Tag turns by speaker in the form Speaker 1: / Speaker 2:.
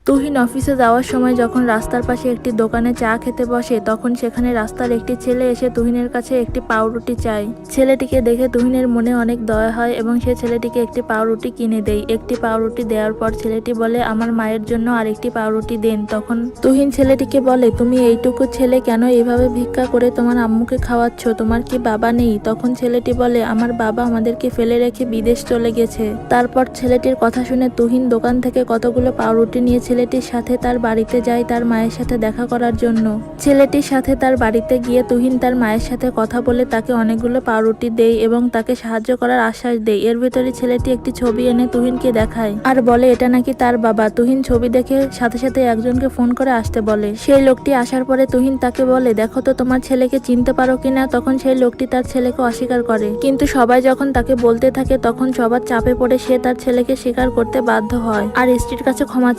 Speaker 1: তুহিন অফিসে যাওয়ার সময় যখন রাস্তার পাশে একটি দোকানে চা খেতে বসে, তখন সেখানে রাস্তার একটি ছেলে এসে তুহিনের কাছে একটি পাউরুটি চায়। ছেলেটিকে দেখে তুহিনের মনে অনেক দয়া হয় এবং সে ছেলেটিকে একটি পাউরুটি কিনে দেয়। একটি পাউরুটি দেওয়ার পর ছেলেটি বলে, আমার মায়ের জন্য আরেকটি পাউরুটি দেন। তখন তুহিন ছেলেটিকে বলে, তুমি এইটুকু ছেলে কেন এইভাবে ভিক্ষা করে তোমার আম্মুকে খাওয়াচ্ছ? তোমার কি বাবা নেই? তখন ছেলেটি বলে, আমার বাবা আমাদেরকে ফেলে রেখে বিদেশ চলে গেছে। তারপর ছেলেটির কথা শুনে তুহিন দোকান থেকে কতগুলো পাউরুটি নিয়ে ছেলেটির সাথে তার বাড়িতে যায় তার মায়ের সাথে দেখা করার জন্য। ছেলেটির সাথে তার বাড়িতে গিয়ে তুহিন তার মায়ের সাথে কথা বলে তাকে অনেকগুলো পাউরুটি দেয় এবং তাকে সাহায্য করার আশ্বাস দেয়। এর ভিতরে ছেলেটি একটি ছবি এনে তুহিনকে দেখায় আর বলে এটা নাকি তার বাবা। তুহিন ছবি দেখে সাথে সাথে একজনকে ফোন করে আসতে বলে। সেই লোকটি আসার পরে তুহিন তাকে বলে, দেখো তো তোমার ছেলেকে চিনতে পারো কিনা। তখন সেই লোকটি তার ছেলেকে অস্বীকার করে, কিন্তু সবাই যখন তাকে বলতে থাকে তখন সবার চাপে পড়ে সে তার ছেলেকে স্বীকার করতে বাধ্য হয় আর স্ত্রীর কাছে ক্ষমা চায়।